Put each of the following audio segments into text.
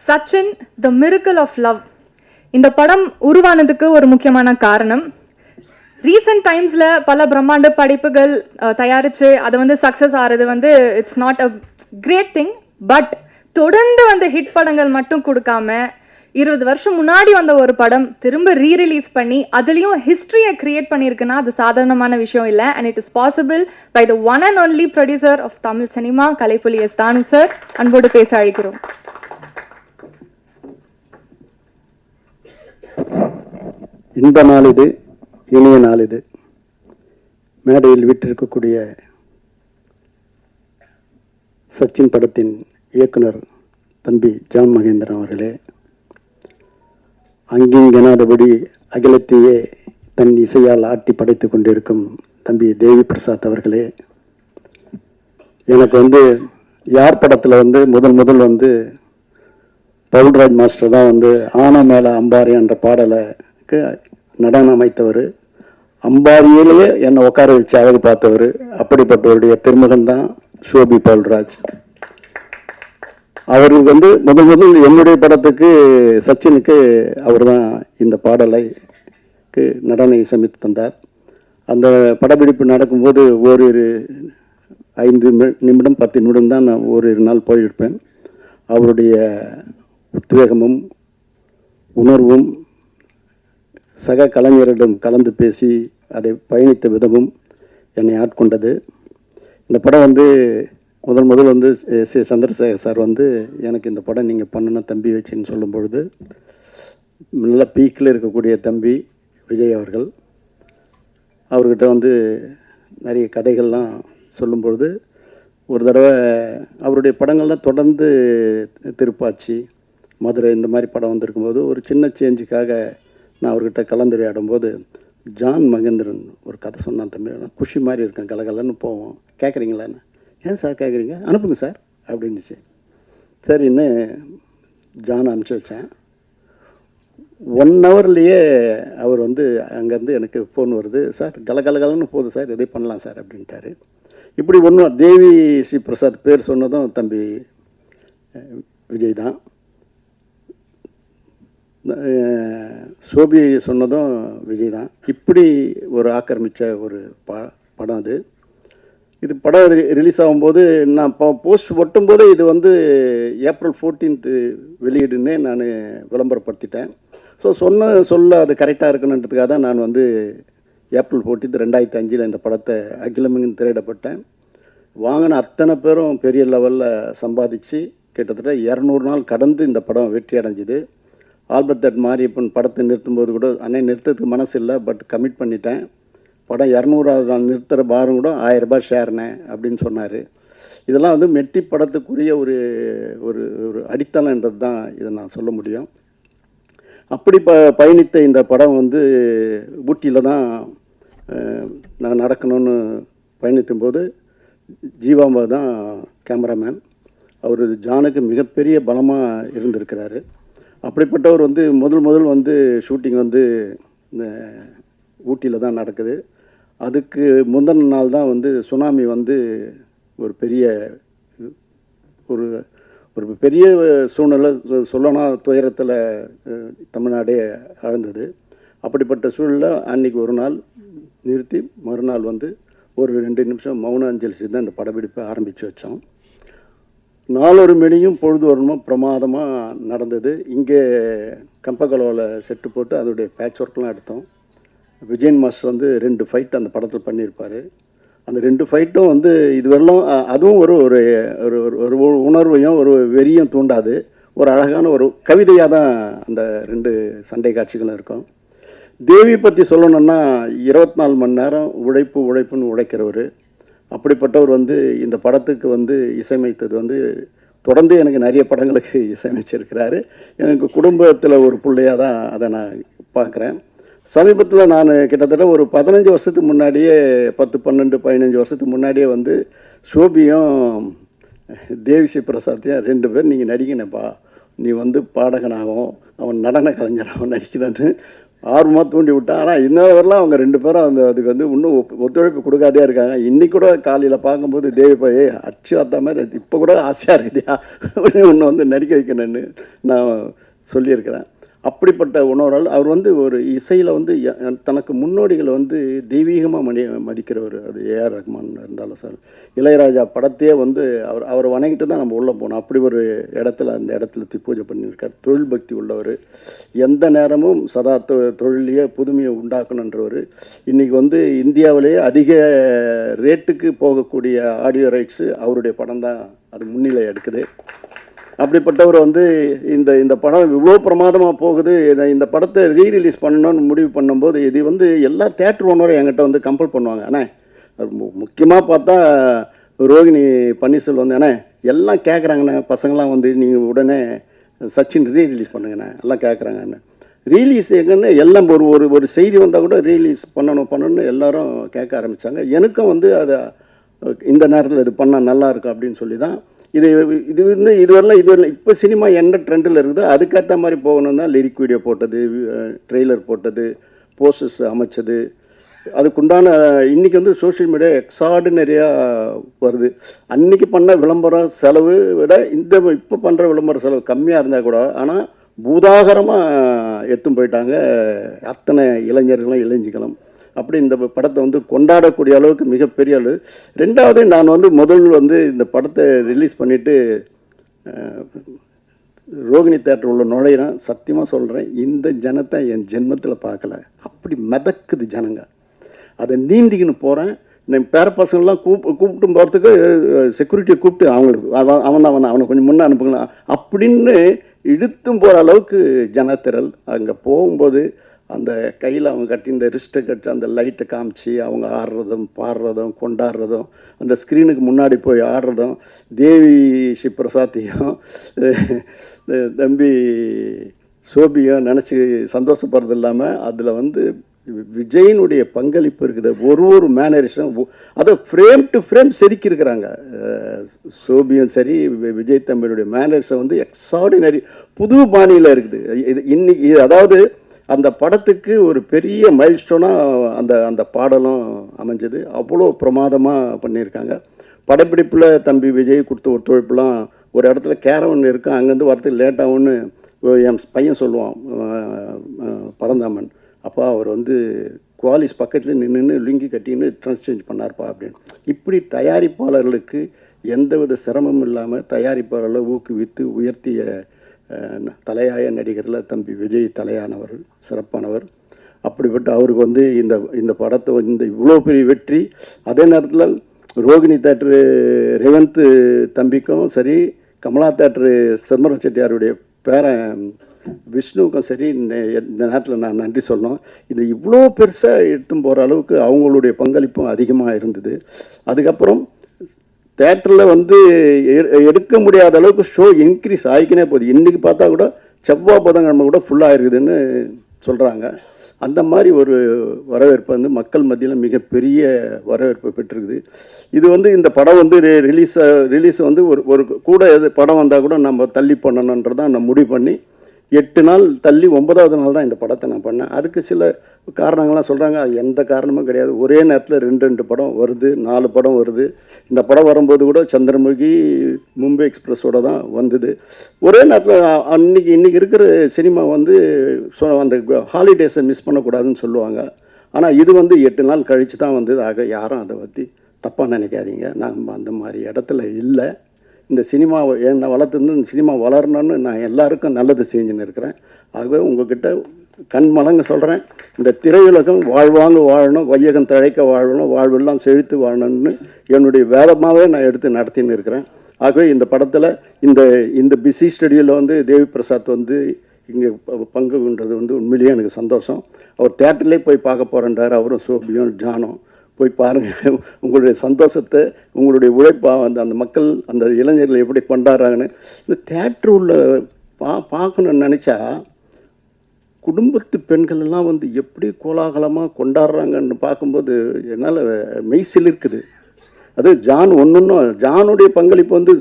Sachin the miracle of love இந்த படம் உருவானதுக்கு ஒரு முக்கியமான காரணம். ரீசெண்ட் டைம்ஸில் பல பிரம்மாண்ட படைப்புகள் தயாரித்து அதை வந்து சக்ஸஸ் ஆகிறது வந்து it's not a great thing. But தொடர்ந்து வந்த ஹிட் படங்கள் மட்டும் கொடுக்காம 20 வருஷம் முன்னாடி வந்த ஒரு படம் திரும்ப ரீரிலீஸ் பண்ணி அதுலேயும் ஹிஸ்ட்ரியை கிரியேட் பண்ணியிருக்குன்னா அது சாதாரணமான விஷயம் இல்லை. And it is possible by the one and only producer of Tamil cinema Kalaipuli S Thanu sir. அன்போடு பேச அழைக்கிறோம். இன்ப நாள் இது, இனிய நாள் இது. மேடையில் விட்டிருக்கக்கூடிய சச்சின் படத்தின் இயக்குனர் தம்பி ஜான் மகேந்திரன் அவர்களே, அங்கிங்கெனாதபடி அகிலத்தையே தன் இசையால் ஆட்டி படைத்து கொண்டிருக்கும் தம்பி தேவி பிரசாத் அவர்களே, எனக்கு வந்து யார் படத்தில் வந்து முதல் வந்து பவுல்ராஜ் மாஸ்டர் தான் வந்து ஆன மேலே அம்பாரி என்ற பாடலுக்கு நடனம் அமைத்தவர். அம்பாரியிலேயே என்னை உட்கார வச்சு அழகு பார்த்தவர். அப்படிப்பட்டவருடைய திருமகன் தான் ஷோபி பவுல்ராஜ். அவருக்கு வந்து முதல் என்னுடைய படத்துக்கு சச்சினுக்கு அவர் தான் இந்த பாடலைக்கு நடன இசையமைத்து தந்தார். அந்த படப்பிடிப்பு நடக்கும்போது ஓரிரு 5 நிமிடம் 10 நிமிடம் தான் நான் ஓரிரு நாள் போயிருப்பேன். அவருடைய உத்வேகமும் உணர்வும் சக கலைஞரிடம் கலந்து பேசி அதை பயணித்த விதமும் என்னை ஆட்கொண்டது. இந்த படம் வந்து முதல் வந்து சி சந்திரசேகர் சார் வந்து எனக்கு இந்த படம் நீங்கள் பண்ணணும் தம்பி வச்சுன்னு சொல்லும் பொழுது, நல்லா பீக்கில் இருக்கக்கூடிய தம்பி விஜய் அவர்கள் அவர்கிட்ட வந்து நிறைய கதைகள்லாம் சொல்லும்பொழுது, ஒரு தடவை அவருடைய படங்கள்லாம் தொடர்ந்து திருப்பாச்சி, மதுரை இந்த மாதிரி படம் வந்திருக்கும்போது ஒரு சின்ன சேஞ்சுக்காக நான் அவர்கிட்ட கலந்துரையாடும் போது ஜான் மகேந்திரன் ஒரு கதை சொன்னான். தம்பி குஷி மாதிரி இருக்கேன், கலகலன்னு போவோம், கேட்குறீங்களான்னு. ஏன் சார் கேட்குறீங்க, அனுப்புங்க சார் அப்படின்னுச்சு. சரின்னு ஜான் அனுப்பிச்சி வச்சேன். 1 ஹவர்லேயே அவர் வந்து அங்கேருந்து எனக்கு ஃபோன் வருது, சார் கலகலன்னு போகுது சார், எதை பண்ணலாம் சார் அப்படின்ட்டாரு. இப்படி ஒன்றும் தேவி ஸ்ரீ பிரசாத் பேர் சொன்னதும் தம்பி விஜய் தான், சோபி சொன்னதும் விஜய் தான். இப்படி ஒரு ஆக்கிரமித்த ஒரு படம் அது. இது படம் ரிலீஸ் ஆகும்போது நான் போஸ்ட் ஒட்டும்போது இது வந்து April 14th வெளியிடுன்னே நான் விளம்பரப்படுத்திட்டேன். ஸோ சொல்ல அது கரெக்டாக இருக்கணுன்றதுக்காக தான் நான் வந்து April 14th 2005 இந்த படத்தை அகிலமெங்கும் திரையிடப்பட்டேன். வாங்கின அத்தனை பேரும் பெரிய லெவலில் சம்பாதிச்சு கிட்டத்தட்ட 200 நாள் கடந்து இந்த படம் வெற்றி அடைஞ்சிது. ஆல்பர்ட் தட் மாரியப்பன் படத்தை நிறுத்தும்போது கூட அன்னை நிறுத்தத்துக்கு மனசு இல்லை, பட் கமிட் பண்ணிட்டேன். படம் 200வது நாள் நிறுத்துகிற பாரம் கூட 1000 ரூபாய் ஷேர்னே அப்படின்னு சொன்னார். இதெல்லாம் வந்து மெட்டி படத்துக்குரிய ஒரு ஒரு ஒரு அடித்தளன்றது தான் இதை நான் சொல்ல முடியும். அப்படி பயணித்த இந்த படம் வந்து ஊட்டியில் தான் நான் நடக்கணும்னு பயணித்தும் போது ஜீவாம்பா தான் கேமராமேன். அவர் ஜானுக்கு மிகப்பெரிய பலமாக இருந்திருக்கிறாரு. அப்படிப்பட்டவர் வந்து முதல் வந்து ஷூட்டிங் வந்து ஊட்டியில் தான் நடக்குது. அதுக்கு முந்தின நாள் தான் வந்து சுனாமி வந்து ஒரு பெரிய ஒரு பெரிய சூழ்நிலை சொல்லனா துயரத்தில் தமிழ்நாடே ஆழ்ந்தது. அப்படிப்பட்ட சூழ்நிலை அன்றைக்கி ஒரு நாள் நிறுத்தி மறுநாள் வந்து ஒரு 2 நிமிஷம் மௌன அஞ்சலி தான் இந்த படப்பிடிப்பை ஆரம்பித்து வச்சோம். 4 மணியும் பொழுது வரணும் பிரமாதமாக நடந்தது. இங்கே கம்பகலோவில் செட்டு போட்டு அதோடைய பேட்ச் ஒர்க்லாம் எடுத்தோம். விஜயன் மாஸ்டர் வந்து 2 ஃபைட் அந்த படத்தில் பண்ணியிருப்பார். அந்த 2 ஃபைட்டும் வந்து இதுவரையிலும் அதுவும் ஒரு ஒரு உணர்வையும் ஒரு வெறியும் தூண்டாது, ஒரு அழகான ஒரு கவிதையாக தான் அந்த 2 சண்டை காட்சிகளும் இருக்கும். தேவி பற்றி சொல்லணுன்னா 24 மணி நேரம் உழைப்புன்னு உழைக்கிறவர். அப்படிப்பட்டவர் வந்து இந்த படத்துக்கு வந்து இசையமைத்தது வந்து தொடர்ந்து எனக்கு நிறைய படங்களுக்கு இசையமைச்சிருக்கிறாரு. எனக்கு குடும்பத்தில் ஒரு பிள்ளையாக தான் அதை நான் பார்க்குறேன். சமீபத்தில் நான் கிட்டத்தட்ட ஒரு 15 வருஷத்துக்கு முன்னாடியே 10, 12, 15 வருஷத்துக்கு முன்னாடியே வந்து ஷோபியும் தேவிஸ்ரீ பிரசாத்தையும் 2 பேர் நீங்கள் நடிக்கணப்பா, நீ வந்து பாடகனாகவும் அவன் நடன கலைஞராகவும் நடிக்கணும்னு ஆர்வமாக தூண்டி விட்டான். ஆனால் இன்னொரு வரலாம் அவங்க 2 பேரும் அதுக்கு வந்து இன்னும் ஒத்துழைப்பு கொடுக்காதே இருக்காங்க. இன்னைக்கு கூட காலையில் பார்க்கும்போது தேவி போய் அச்சு வார்த்தா மாதிரி இப்போ கூட ஆசையாக இருக்குதியா ஒன்று வந்து நடிக்க வைக்கணும்னு நான் சொல்லியிருக்கிறேன். அப்படிப்பட்ட உணர்வால் அவர் வந்து ஒரு இசையில் வந்து தனக்கு முன்னோடிகளை வந்து தெய்வீகமாக மதிக்கிறவர். அது ஏஆர் ரஹ்மான் இருந்தாலும் சார், இளையராஜா படத்தையே வந்து அவரை வணங்கிட்டு தான் நம்ம உள்ளே போனோம். அப்படி ஒரு இடத்துல அந்த இடத்துல பூஜை பண்ணியிருக்கார். தொழில் பக்தி உள்ளவர், எந்த நேரமும் சதா தொழிலையே புதுமையை உண்டாக்கணுன்றவர். இன்றைக்கி வந்து இந்தியாவிலேயே அதிக ரேட்டுக்கு போகக்கூடிய ஆடியோ ரைட்ஸு அவருடைய படம் தான் அது முன்னிலை எடுக்குது. அப்படிப்பட்டவர் வந்து இந்த படம் இவ்வளோ பிரமாதமாக போகுது, இந்த படத்தை ரீரிலீஸ் பண்ணணும்னு முடிவு பண்ணும்போது இது வந்து எல்லா தேட்டர் ஓனரும் என்கிட்ட வந்து கம்பல் பண்ணுவாங்க. ஆனால் முக்கியமாக பார்த்தா ரோகிணி பன்னீர்செல்வம் வந்து அண்ணே எல்லாம் கேட்குறாங்கண்ணே, பசங்களாம் வந்து நீங்கள் உடனே சச்சின் ரீரிலீஸ் பண்ணுங்கண்ணே எல்லாம் கேட்குறாங்கண்ணே. ரீலீஸ் எங்கன்னு எல்லாம் ஒரு செய்தி வந்தால் கூட ரீலீஸ் பண்ணணும்னு எல்லாரும் கேட்க ஆரம்பித்தாங்க. எனக்கும் வந்து அதை இந்த நேரத்தில் இது பண்ணால் நல்லாயிருக்கும் அப்படின்னு சொல்லி தான் இது வந்து இதுவரைலாம் இப்போ சினிமா என்ன ட்ரெண்டில் இருக்குதோ அதுக்கேற்ற மாதிரி போகணும் தான் லிரிக் வீடியோ போட்டது, ட்ரெய்லர் போட்டது, போஸ்டர்ஸ் அமைச்சது. அதுக்குண்டான இன்றைக்கி வந்து சோஷியல் மீடியா எக்ஸார்டினரியாக வருது. அன்றைக்கி பண்ண விளம்பரம் செலவு விட இப்போ பண்ணுற விளம்பர செலவு கம்மியாக இருந்தால் கூட ஆனால் பூதாகரமாக எடுத்துன்னு போயிட்டாங்க அத்தனை இளைஞர்களும் இளைஞர்களும். அப்படி இந்த படத்தை வந்து கொண்டாடக்கூடிய அளவுக்கு மிகப்பெரிய அளவு. ரெண்டாவது நான் வந்து வந்து இந்த படத்தை ரிலீஸ் பண்ணிவிட்டு ரோகிணி தேட்டர் உள்ள நுழையிறேன். சத்தியமாக சொல்கிறேன், இந்த ஜனத்தை என் ஜென்மத்தில் பார்க்கல. அப்படி மிதக்குது ஜனங்க. அதை நீந்திக்கின்னு போகிறேன். என் பேர பசங்கள்லாம் கூப்பிட்டு போகிறதுக்கு செக்யூரிட்டியை கூப்பிட்டு அவனை கொஞ்சம் முன்னே அனுப்புங்களா அப்படின்னு இழுத்தும் போகிற அளவுக்கு ஜனத்திரல். அங்கே போகும்போது அந்த கையில் அவங்க கட்டி இந்த ரிஸ்ட்டை கட்டி அந்த லைட்டை காமிச்சு அவங்க ஆடுறதும் பாடுறதும் கொண்டாடுறதும் அந்த ஸ்க்ரீனுக்கு முன்னாடி போய் ஆடுறதும் தேவி ஸ்ரீ பிரசாத்தையும் தம்பி சோபியும் நினச்சி சந்தோஷப்படுறது இல்லாமல் அதில் வந்து விஜயினுடைய பங்களிப்பு இருக்குது. ஒரு மேனரிசம் அதை ஃப்ரேம் டு ஃப்ரேம் செதுக்கியிருக்கிறாங்க. சோபியும் சரி விஜய் தம்பியுடைய மேனரிசம் வந்து எக்ஸார்டினரி புது பாணியில் இருக்குது. இது இன்னைக்கு அதாவது அந்த படத்துக்கு ஒரு பெரிய மைல்ஸ்டோனாக அந்த பாடலும் அமைஞ்சது. அவ்வளோ பிரமாதமாக பண்ணியிருக்காங்க. படப்பிடிப்பில் தம்பி விஜய் கொடுத்த ஒத்துழைப்புலாம் ஒரு இடத்துல கேரவன் இருக்கும், அங்கேருந்து வரத்துக்கு லேட்டாகும்னு என் பையன் சொல்லுவான் பரந்தாமன். அப்பா அவர் வந்து குவாலிஸ் பக்கத்தில் நின்று லுங்கி கட்டின்னு ட்ரெஸ் சேஞ்ச் பண்ணார்ப்பா அப்படின்னு. இப்படி தயாரிப்பாளர்களுக்கு எந்தவித சிரமமும் இல்லாமல் தயாரிப்பாளர்களை ஊக்குவித்து உயர்த்திய தலையாய நடிகரில் தம்பி விஜய் தலையானவர், சிறப்பானவர். அப்படிப்பட்ட அவருக்கு வந்து இந்த படத்தை இந்த இவ்வளோ பெரிய வெற்றி. அதே நேரத்தில் ரோகிணி தேட்ரு ரேவந்த் தம்பிக்கும் சரி, கமலா தேட்ரு சிதம்பரம் செட்டியாருடைய பேரன் விஷ்ணுவுக்கும் சரி இந்த நேரத்தில் நான் நன்றி சொல்லணும். இது இவ்வளோ பெருசாக எடுத்துன்னு போகிற அளவுக்கு அவங்களுடைய பங்களிப்பும் அதிகமாக இருந்தது. அதுக்கப்புறம் தேட்டரில் வந்து எடுக்க முடியாத அளவுக்கு ஷோ இன்க்ரீஸ் ஆகிக்கினே போகுது. இன்றைக்கி பார்த்தா கூட செவ்வாய் புதன்கிழமை கூட ஃபுல்லாக இருக்குதுன்னு சொல்கிறாங்க. அந்த மாதிரி ஒரு வரவேற்பு வந்து மக்கள் மத்தியில் மிகப்பெரிய வரவேற்பு பெற்றிருக்குது. இது வந்து இந்த படம் வந்து ரிலீஸ் வந்து ஒரு கூட படம் வந்தால் கூட நம்ம தள்ளி பண்ணணுன்றதான் நான் முடிவு பண்ணி 8 நாள் தள்ளி 9வது நாள் தான் இந்த படத்தை நான் பண்ணேன். அதுக்கு சில காரணங்கள்லாம் சொல்கிறாங்க. அது எந்த காரணமும் கிடையாது. ஒரே நேரத்தில் 2 படம் வருது, 4 படம் வருது. இந்த படம் வரும்போது கூட சந்திரமுகி மும்பை எக்ஸ்பிரஸோடு தான் வந்தது. ஒரே நேரத்தில் இன்றைக்கி இருக்கிற சினிமா வந்து அந்த ஹாலிடேஸை மிஸ் பண்ணக்கூடாதுன்னு சொல்லுவாங்க. ஆனால் இது வந்து 8 நாள் கழித்து தான் வந்தது. ஆக யாரும் அதை பற்றி தப்பாக நினைக்காதீங்க. நம்ம அந்த மாதிரி இடத்துல இல்லை. இந்த சினிமாவை என்னை வளர்த்துருந்து இந்த சினிமா வளரணும்னு நான் எல்லாருக்கும் நல்லது செஞ்சுன்னு இருக்கிறேன். ஆகவே உங்கள்கிட்ட கண்மலங்க சொல்கிறேன், இந்த திரையுலகம் வாழ்வாங்க வாழணும், வையகம் தழைக்க வாழணும், வாழ்வெல்லாம் செழித்து வாழணும்னு என்னுடைய வேதமாகவே நான் எடுத்து நடத்தின்னு இருக்கிறேன். ஆகவே இந்த படத்தில் இந்த பிஸி ஸ்டுடியோவில் வந்து தேவி பிரசாத் வந்து இங்கே பங்கு கொண்டது வந்து உண்மையிலேயே எனக்கு சந்தோஷம். அவர் தேட்டர்லேயே போய் பார்க்க போகிறேன்றார். அவரும் சோபியும் ஜானும் போய் பாருங்கள். உங்களுடைய சந்தோஷத்தை, உங்களுடைய உழைப்பாக அந்த மக்கள் அந்த இளைஞர்கள் எப்படி கொண்டாடுறாங்கன்னு இந்த தேட்டர் உள்ள பார்க்கணுன்னு நினச்சா குடும்பத்து பெண்கள் எல்லாம் வந்து எப்படி கோலாகலமாக கொண்டாடுறாங்கன்னு பார்க்கும்போது என்னால் மெய்சில் இருக்குது. அது ஜானுடைய பங்களிப்பு வந்து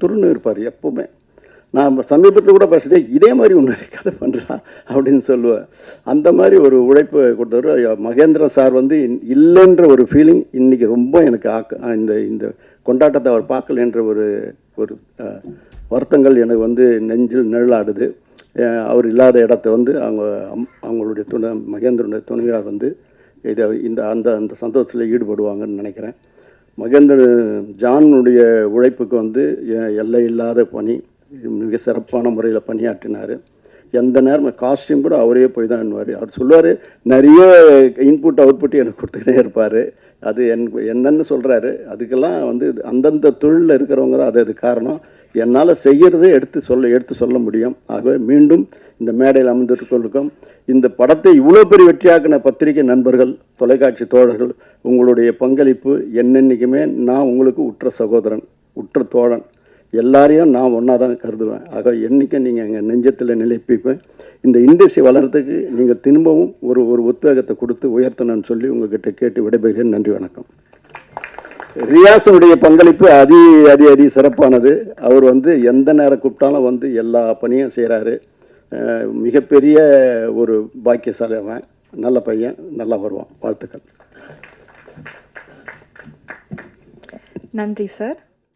துருன்னு இருப்பார் எப்போவுமே. நான் சமீபத்தில் கூட பேசிட்டேன், இதே மாதிரி ஒன்று கதை பண்ணுறான் அப்படின்னு சொல்லுவேன். அந்த மாதிரி ஒரு உழைப்பு கொடுத்தவர் மகேந்திர சார் வந்து இல்லைன்ற ஒரு ஃபீலிங் இன்றைக்கி ரொம்ப எனக்கு இந்த இந்த கொண்டாட்டத்தை அவர் பார்க்கலன்ற ஒரு ஒரு வருத்தங்கள் எனக்கு வந்து நெஞ்சில் நிழலாடுது. அவர் இல்லாத இடத்த வந்து அவங்களுடைய மகேந்திரனுடைய துணையார் வந்து இதை அந்த அந்த சந்தோஷத்தில் ஈடுபடுவாங்கன்னு நினைக்கிறேன். ஜானுடைய உழைப்புக்கு வந்து எல்லை இல்லாத பணி, மிக சிறப்பான முறையில் பணியாற்றினார். எந்த நேரம் காஸ்டியூம் கூட அவரே போய் தான் பண்ணுவார். அவர் சொல்லுவார், நிறைய இன்புட் அவுட்புட் எனக்கு கொடுத்துக்கிட்டே இருப்பார். அது என்னன்னு சொல்கிறாரு, அதுக்கெல்லாம் வந்து அந்தந்த தொழிலில் இருக்கிறவங்க தான் அது காரணம். என்னால் செய்கிறதே எடுத்து சொல்ல முடியும். ஆகவே மீண்டும் இந்த மேடையில் அமர்ந்திருக்கும் இந்த படத்தை இவ்வளோ பெரிய வெற்றியாக்கின பத்திரிகை நண்பர்கள், தொலைக்காட்சி தோழர்கள், உங்களுடைய பங்களிப்பு என்னென்னைக்குமே நான் உங்களுக்கு உற்ற சகோதரன், உற்ற தோழன், எல்லாரையும் நான் ஒன்றா தான் கருதுவேன். ஆக என்றைக்கும் நீங்கள் எங்கள் நெஞ்சத்தில் நிலைப்பிப்பேன். இந்த இண்டஸ்ட்ரி வளர்கிறதுக்கு நீங்கள் திரும்பவும் ஒரு உத்வேகத்தை கொடுத்து உயர்த்தணும்னு சொல்லி உங்ககிட்ட கேட்டு விடைபெறுகிறேன். நன்றி, வணக்கம். ரியாஸுடைய பங்களிப்பு அதி சிறப்பானது. அவர் வந்து எந்த நேரம் கூப்பிட்டாலும் வந்து எல்லா பணியும் செய்கிறாரு. மிகப்பெரிய ஒரு பாக்கியசாலி அவன். நல்ல பையன், நல்லா வருவான். வாழ்த்துக்கள். நன்றி சார்.